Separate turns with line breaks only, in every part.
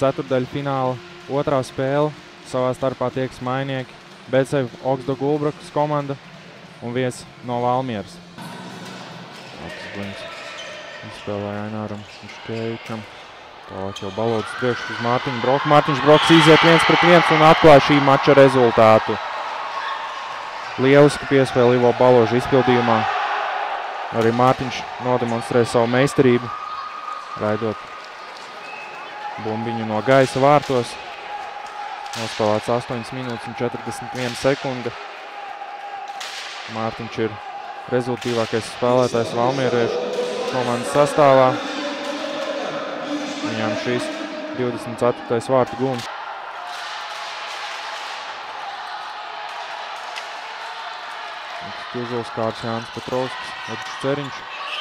ceturtdaļfināla otrā spēle. Savā starpā tiekas mainieki BC Oksdo Gulbrakas komanda un viesi no Valmieras. Izspēlēja Aināram Škēvičam. Tālāk jau Balodis priekš uz Mārtiņu Broku. Mārtiņš Broks iziet 1-1 un atklāja šī mača rezultātu. Lieliski piespēle Ivo Baloža izpildījumā. Arī Mārtiņš nodemonstrēja savu meistarību, raidot bumbiņu no gaisa vārtos. Nospēlēts 8 minūtes un 41 sekunde. Mārtiņš ir rezultīvākais spēlētājs valmieriešu komandas sastāvā. Viņam šīs 24. vārtu gūms. Tuzuls Kārs Jānis Petrovskis, Edžs Ceriņš.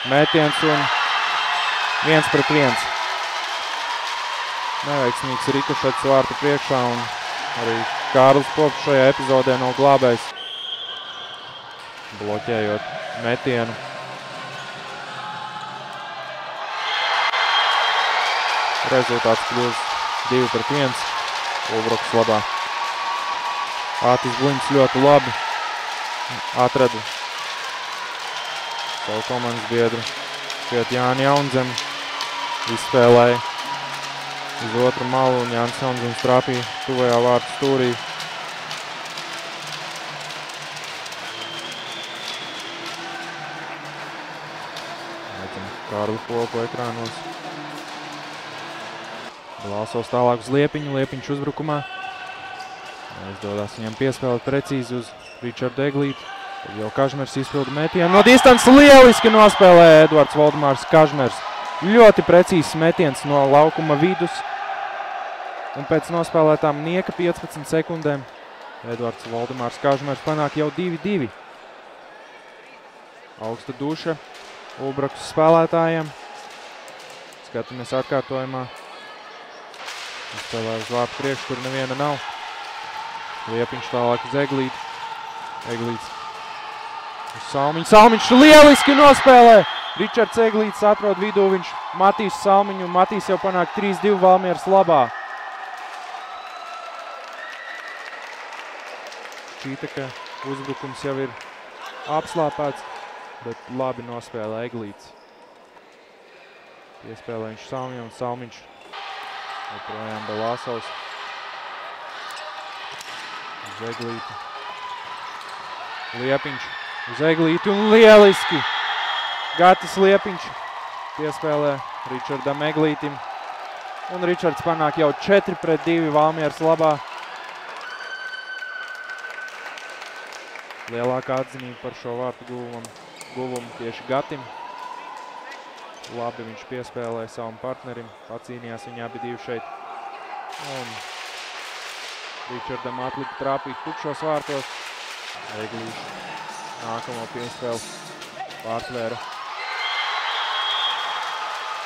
Mētiens un 1-1. Neveiksmīgs rikošets vārtu priekšā un arī Kārlis Pops šajā epizodē nav glābējs, bloķējot metienu. Rezultāts kļūst 2-1 Ulbrukas labā. Ātis Buņs ļoti labi atrada savu komandas biedru. Šķiet Jāni Jaunzemi izspēlēja uz otru malu un Jānis Jaunzems trāpīja tuvajā vārtu stūrī. Redzam Kārli Popu ekrānos. Glāsovs tālāk uz Liepiņu, Liepiņš uzbrukumā. Izdodas viņam piespēlēt precīzi uz Ričardu Eglīti. Tad jau Kažmers izpilda metienu. No distances lieliski nospēlēja Edvards Voldemārs Kažmers. Ļoti precīzs metiens no laukuma vidus. Un pēc nospēlētām nieka 15 sekundēm Edvards Voldemārs Kažmers panāk jau 2-2. Augsta duša Ulbrakas spēlētājiem. Skatāmies atkārtojumā. Spēlē uz vārtu priekšu, kur neviena nav. Liepiņš tālāk uz Eglīti. Eglīts uz Salmiņu. Salmiņš lieliski nospēlē! Ričards Eglīts atrod vidū, viņš Matīs Salmiņu. Matīs jau panāk 3-2 Valmieras labā. Šķīta, ka uzbrukums jau ir apslāpēts, bet labi nospēlē Eglīts. Piespēlē viņš Salmiņu un Salmiņš joprojām Belāsovs. Uz Eglīti. Liepiņš uz Eglīti un lieliski! Gatis Liepiņš piespēlē Ričardam Eglītim. Un Ričards panāk jau 4-2 Valmieras labā. Lielākā atzinība par šo vārtu guvumu tieši Gatim. Labi viņš piespēlēja savam partnerim, pacīnījās viņi abi divi šeit. Un Ričardam atlika trāpīt tukšos vārtos. Eglīši nākamo piespēli pārtvēra.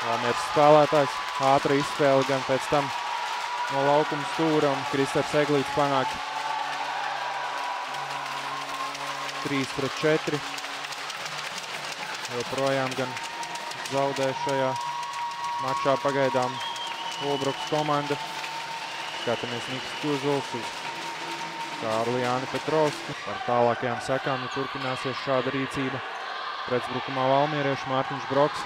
Valmieras spēlētājs, ātra izspēle gan pēc tam no laukuma stūra un Kristers Eglīts panāk 3-4. Joprojām gan zaudē šajā mačā pagaidām Ulbrukas komanda. Skatāmies Niks Tuzuls uz Kārli Jāni Petrovski. Par tālākajām sekām, ja turpināsies šāda rīcība. Pretuzbrukumā valmieriešu Mārtiņš Broks.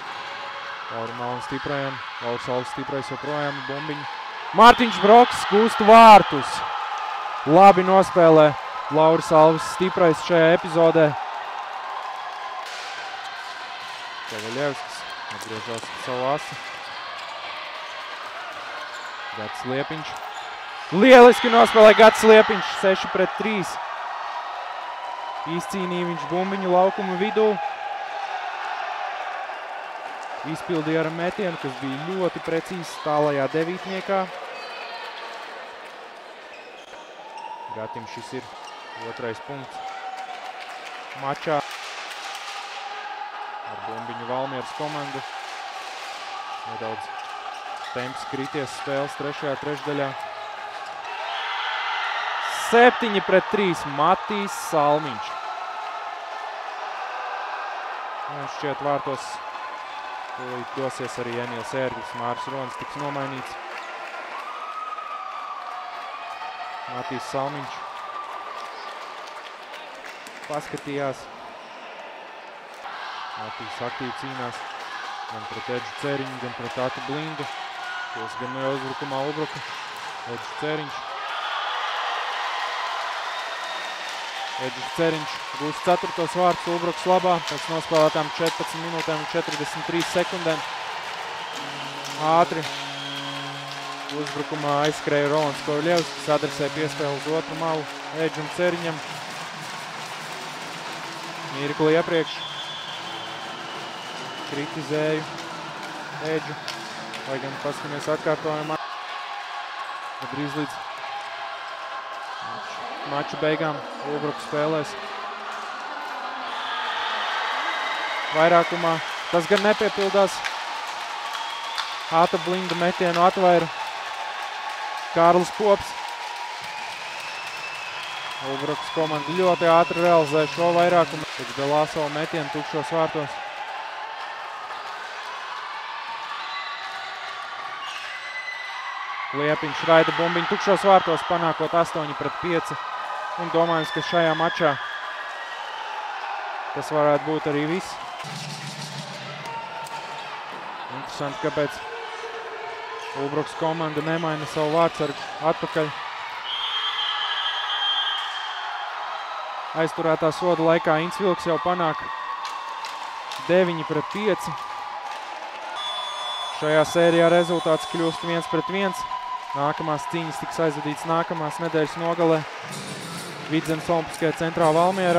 Lauri Malnis Stiprajam. Lauris Alvis Stiprais joprojām bumbiņu. Mārtiņš Broks gūst vārtus. Labi nospēlē Lauris Alvis Stiprais šajā epizodē. Kovaļevskis atgriežās savu asi. Gatis Liepiņš. Lieliski nospēlē Gatis Liepiņš 6-3. Izcīnīja viņš bumbiņu laukuma vidū. Izpildīja ar metienu, kas bija ļoti precīzs tālajā devītniekā. Gatim šis ir otrais punkts mačā. Ar bumbiņu Valmieras komandu. Nedaudz temps krities spēles trešajā trešdaļā. 7-3 Matīs Salmiņš. Un šķiet vārtos tūlīt dosies arī Emīls Ērglis. Māris Ronis tiks nomainīts. Matīs Salmiņš paskatījās. Matīs aktīvi cīnās gan pret Edžu Ceriņu, gan pret Atu Blindu. Tos gan no uzbrukumā Ulbruka. Edžu Ceriņš. Edžu Ceriņš gūst 4. vārtus Ulbrukas labā. Pēc nospēlētām 14 minūtēm un 43 sekundēm. Ātri uzbrukumā aizskrēja Rolands Kovļevskis, adresēja piespēli uz otru malu Edžam Ceriņam. Mirkli iepriekš kritizēju Edžu, lai gan paskamies atkārtojumā. Drīz līdz maču beigām Ulbruka spēlēs vairākumā. Tas gan nepiepildās. Ata Blinda metienu atvaira Kārlis Pops. Ulbrukas komanda ļoti ātri realizē šo vairākumu. Pēc Belāsova metienu tukšos vārtos. Liepiņš raida bumbiņu tukšos vārtos, panākot 8-5. Un domājams, ka šajā mačā tas varētu būt arī viss. Interesanti, kāpēc Ulbrukas komanda nemaina savu vārdsargu atpakaļ. Aizturētā soda laikā Ints Vilks jau panāk 9-5. Šajā sērijā rezultāts kļūst 1-1. Nākamās cīņas tiks aizvadīts nākamās nedēļas nogalē Vidzemes Olimpiskajā centrā Valmierā.